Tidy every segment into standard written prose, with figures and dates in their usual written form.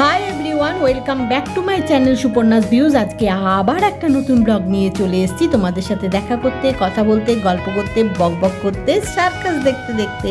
Hi everyone, welcome back to my channel Suparna's views. আজকে আবার একটা নতুন ব্লগ নিয়ে চলে এসেছি তোমাদের সাথে দেখা করতে, কথা বলতে, গল্প করতে, বক করতে, সার্কাস দেখতে দেখতে।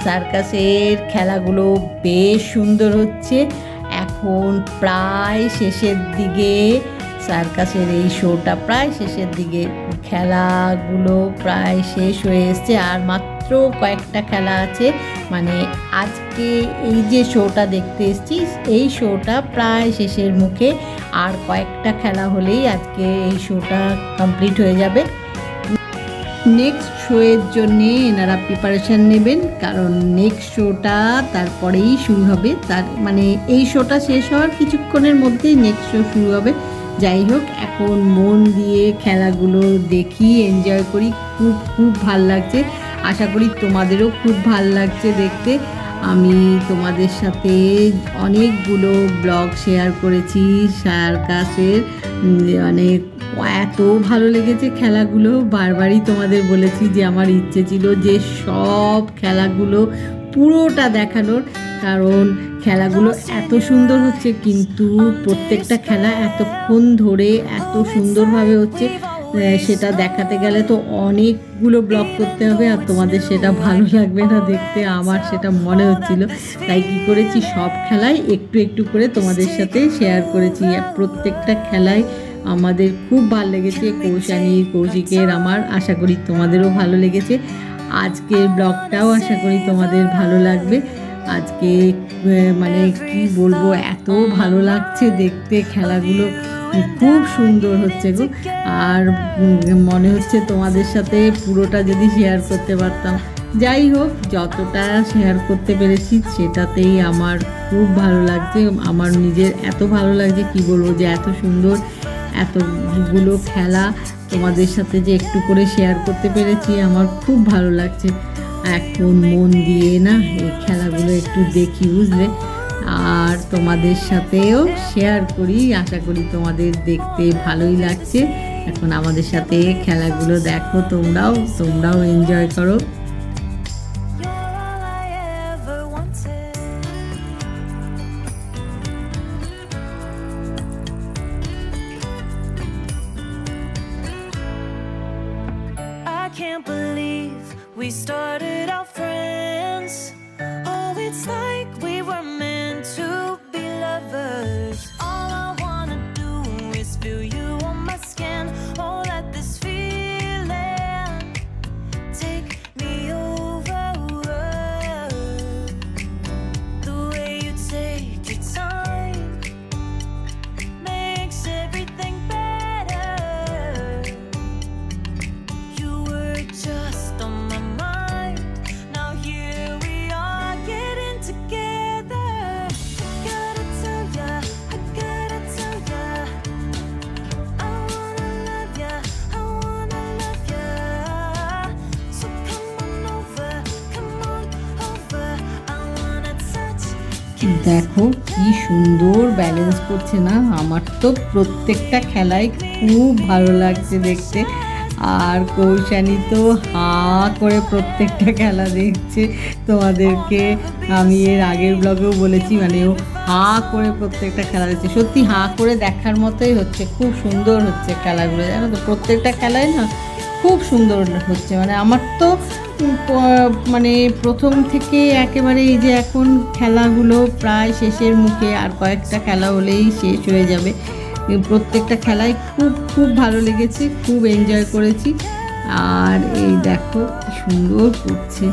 সার্কাসের খেলাগুলো বেশ সুন্দর হচ্ছে। এখন প্রায় শেষের দিকে, সার্কাসের এই শোটা প্রায় শেষের দিকে, খেলাগুলো প্রায় শেষ হয়ে এসছে। আর মাত্র কয়েকটা খেলা আছে। মানে আজকে এই যে শোটা দেখতে এসেছি, এই শোটা প্রায় শেষের মুখে। আর কয়েকটা খেলা হলেই আজকে এই শোটা কমপ্লিট হয়ে যাবে। নেক্সট শোয়ের জন্যে এনারা প্রিপারেশান নেবেন, কারণ নেক্সট শোটা তারপরেই শুরু হবে। তার মানে এই শোটা শেষ হওয়ার কিছুক্ষণের মধ্যেই নেক্সট শো শুরু হবে। যাই হোক, এখন মন দিয়ে খেলাগুলো দেখি, এনজয় করি। খুব খুব ভাল লাগছে। আশা করি তোমাদেরও খুব ভাল লাগছে দেখতে। আমি তোমাদের সাথে অনেকগুলো ব্লগ শেয়ার করেছি সার্কাসের। মানে এত ভালো লেগেছে খেলাগুলো, বারবারই তোমাদের বলেছি যে আমার ইচ্ছে ছিল যে সব খেলাগুলো পুরোটা দেখানোর, কারণ খেলাগুলো এত সুন্দর হচ্ছে। কিন্তু প্রত্যেকটা খেলা এতক্ষণ ধরে এত সুন্দরভাবে হচ্ছে, সেটা দেখাতে গেলে তো অনেকগুলো ব্লগ করতে হবে, আর তোমাদের সেটা ভালো লাগবে না দেখতে, আমার সেটা মনে হচ্ছিল। তাই কি করেছি, সব খেলাই একটু একটু করে তোমাদের সাথে শেয়ার করেছি। প্রত্যেকটা খেলায় আমাদের খুব ভালো লেগেছে, কৌশানীর, কৌশিকের, আমার। আশা করি তোমাদেরও ভালো লেগেছে। আজকের ব্লগটাও আশা করি তোমাদের ভালো লাগবে। আজকে মানে কি বলবো, এত ভালো লাগছে দেখতে, খেলাগুলো খুব সুন্দর হচ্ছে গো। আর মনে হচ্ছে তোমাদের সাথে পুরোটা যদি শেয়ার করতে পারতাম। যাই হোক, যতটা শেয়ার করতে পেরেছি সেটাতেই আমার খুব ভালো লাগছে। আমার নিজের এত ভালো লাগছে, কি বলবো, যে এত সুন্দর এতগুলো খেলা তোমাদের সাথে যে একটু করে শেয়ার করতে পেরেছি, আমার খুব ভালো লাগছে। এখন মন দিয়ে না এই খেলাগুলো একটু দেখি, বুঝলে, আর তোমাদের সাথেও শেয়ার করি। আশা করি তোমাদের দেখতে ভালোই লাগছে। এখন আমাদের সাথে খেলাগুলো দেখো, তোমরাও এনজয় করো। Can't believe we started out friends. Oh, it's like we were meant to be lovers. All I wanna do is feel you on my skin. Oh, let this feeling take me over. The way you take your time makes everything better. Just on my mind. Now here we are getting together. I gotta tell ya, I wanna love ya, I wanna love ya. So come on over, I wanna touch. দেখো কি সুন্দর balance করছে না, আমার তো প্রত্যেকটা খেলাই খুব ভালো লাগছে দেখতে। আর কৌশানী তো হাঁ করে প্রত্যেকটা খেলা দেখছে। তোমাদেরকে আমি এর আগের ব্লগেও বলেছি, মানে ও হাঁ করে প্রত্যেকটা খেলা দেখছে। সত্যি হাঁ করে দেখার মতোই হচ্ছে, খুব সুন্দর হচ্ছে খেলাগুলো, জানো তো, প্রত্যেকটা খেলায় না খুব সুন্দর হচ্ছে। মানে আমার তো মানে প্রথম থেকে একেবারে এই যে এখন খেলাগুলো প্রায় শেষের মুখে, আর কয়েকটা খেলা হলেই শেষ হয়ে যাবে। প্রত্যেকটা খেলায় খুব খুব ভালো লেগেছে, খুব এনজয় করেছি। আর এই দেখো কি সুন্দর করছে।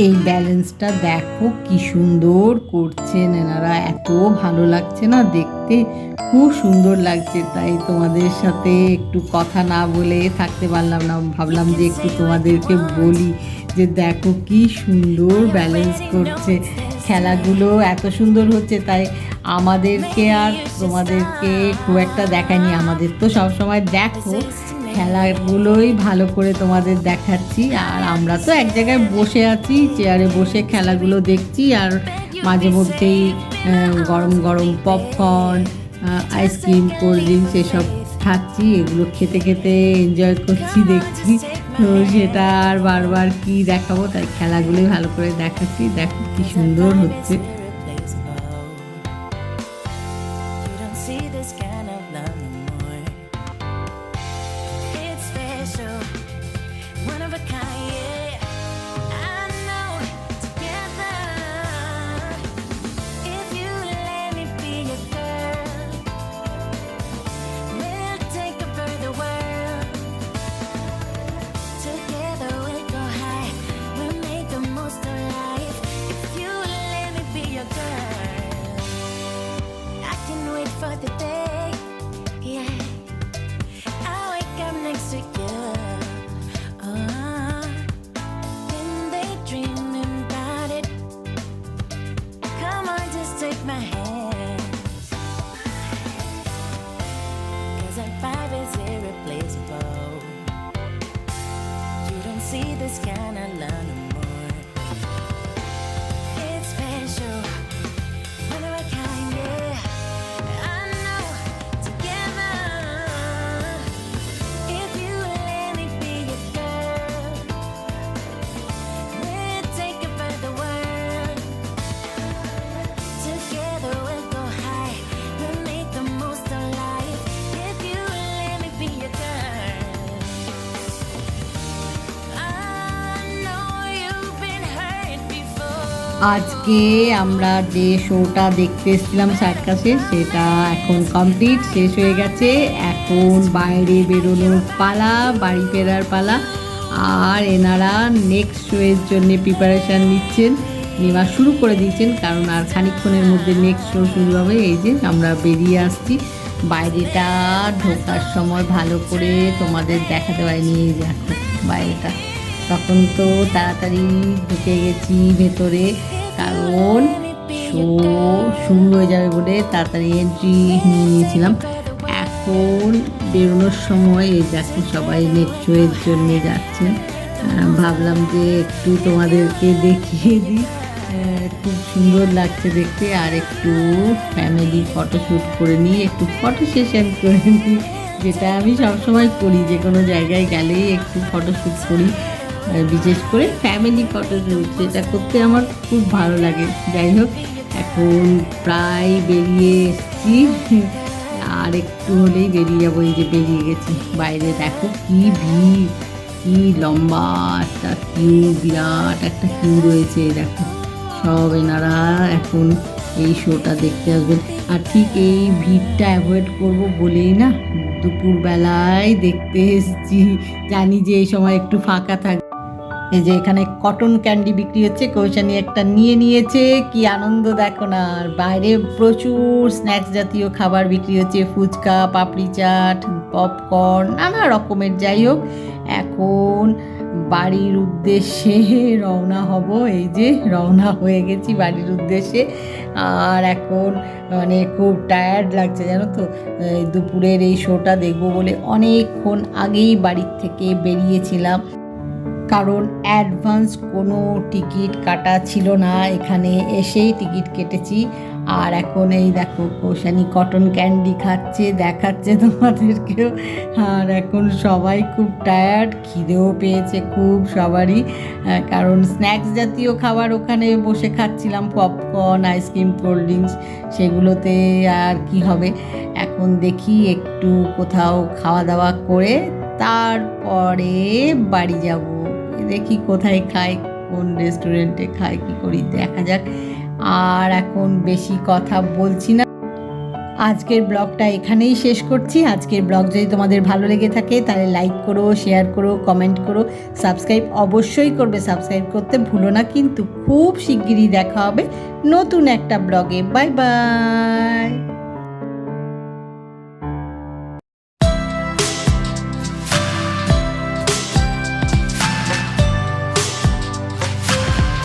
এই ব্যালেন্সটা দেখো কি সুন্দর করছেন এনারা, এত ভালো লাগছে না দেখতে, খুব সুন্দর লাগছে। তাই তোমাদের সাথে একটু কথা না বলে থাকতে পারলাম না, ভাবলাম যে একটু তোমাদেরকে বলি যে দেখো কি সুন্দর ব্যালেন্স করছে, খেলাগুলো এত সুন্দর হচ্ছে। তাই আমাদেরকে আর তোমাদেরকে খুব একটা দেখায়নি। আমাদের তো সবসময় দেখো, খেলাগুলোই ভালো করে তোমাদের দেখাচ্ছি। আর আমরা তো এক জায়গায় বসে আছি, চেয়ারে বসে খেলাগুলো দেখছি। আর মাঝে মধ্যেই গরম গরম পপকর্ন, আইসক্রিম, কোল্ড ড্রিঙ্কস এসব খাচ্ছি। এগুলো খেতে খেতে এনজয় করছি, দেখছি। তো সেটা আর বারবার কি দেখাবো, তাই খেলাগুলোই ভালো করে দেখাচ্ছি। দেখো কি সুন্দর হচ্ছে। For the day, yeah, I wake up next to you. Been daydreaming about it. Come on, just take my hand. 'Cause our vibe is irreplaceable. You don't see this kind of love no more. It's special. One of a kind, yeah. আজকে আমরা যে শোটা দেখতে এসেছিলাম সার্কাসে, সেটা এখন complete, শেষ হয়ে গেছে। এখন বাইরে বেরোনোর পালা, বাড়ি ফেরার পালা। আর এনারা নেক্সট শোয়ের জন্য প্রিপারেশান নিচ্ছেন, নেওয়া শুরু করে দিয়েছেন, কারণ আর খানিকক্ষণের মধ্যে নেক্সট শো শুরু হবে। এই যে আমরা বেরিয়ে আসছি। বাইরেটা ঢোকার সময় ভালো করে তোমাদের দেখাতে পারিনি। এই দেখো বাইরেটা, তখন তো তাড়াতাড়ি ঢুকে গেছি ভেতরে, কারণ শো শুরু হয়ে যাবে বলে তাড়াতাড়ি এন্ট্রি নিয়ে নিয়েছিলাম। এখন বেরোনোর সময় এই দেখো সবাই নেক্সট শোয়ের জন্যে যাচ্ছেন। ভাবলাম যে একটু তোমাদেরকে দেখিয়ে দিই, খুব সুন্দর লাগছে দেখতে। আর একটু ফ্যামিলি ফটোশ্যুট করে নিই, একটু ফটো সেশন করে নিই, যেটা আমি সবসময় করি, যে কোনো জায়গায় গেলেই একটু ফটোশ্যুট করি। বিশেষ করে ফ্যামিলি ফটোশ্যুট, সেটা করতে আমার খুব ভালো লাগে। যাই হোক, এখন প্রায় বেরিয়ে এসেছি, আর একটু হলেই বেরিয়ে যাবো। এই যে বেরিয়ে গেছি। বাইরে দেখো কি ভিড়, কি লম্বা একটা কিউ, বিরাট একটা কিউ রয়েছে। দেখো সব এনারা এখন এই শোটা দেখতে আসবেন। আর ঠিক এই ভিড়টা অ্যাভয়েড করব বলেই না দুপুরবেলায় দেখতে এসেছি। জানি যে এই সময় একটু ফাঁকা থাকবে। এই যে এখানে কটন ক্যান্ডি বিক্রি হচ্ছে, কৌশানি একটা নিয়ে নিয়েছে, কি আনন্দ দেখো না। আর বাইরে প্রচুর স্ন্যাক্স জাতীয় খাবার বিক্রি হচ্ছে, ফুচকা, পাপড়ি চাট, পপকর্ন, নানা রকমের। যাই হোক, এখন বাড়ির উদ্দেশ্যে রওনা হব। এই যে রওনা হয়ে গেছি বাড়ির উদ্দেশ্যে। আর এখন মানে খুব টায়ার্ড লাগছে জানো তো, দুপুরের এই শোটা দেখবো বলে অনেকক্ষণ আগেই বাড়ির থেকে বেরিয়েছিলাম, কারণ অ্যাডভান্স কোনো টিকিট কাটা ছিল না, এখানে এসেই টিকিট কেটেছি। আর এখন এই দেখো কৌশানি কটন ক্যান্ডি খাচ্ছে, দেখাচ্ছে তোমাদেরকেও। আর এখন সবাই খুব টায়ার্ড, খিদেও পেয়েছে খুব সবারই, কারণ স্ন্যাক্স জাতীয় খাবার ওখানে বসে খাচ্ছিলাম, পপকর্ন, আইসক্রিম, কোল্ড ড্রিঙ্কস, সেগুলোতে আর কি হবে। এখন দেখি একটু কোথাও খাওয়া দাওয়া করে তারপরে বাড়ি যাব। দেখি কোথায় খাই, কোন রেস্টুরেন্টে খাই, কি করি দেখা যাক। আর এখন বেশি কথা বলছি না, আজকের ব্লগটা এখানেই শেষ করছি। আজকের ব্লগ যদি তোমাদের ভালো লেগে থাকে তাহলে লাইক করো, শেয়ার করো, কমেন্ট করো, সাবস্ক্রাইব অবশ্যই করবে। সাবস্ক্রাইব করতে ভুলো না কিন্তু। খুব শিগগিরই দেখা হবে নতুন একটা ব্লগে। Bye bye.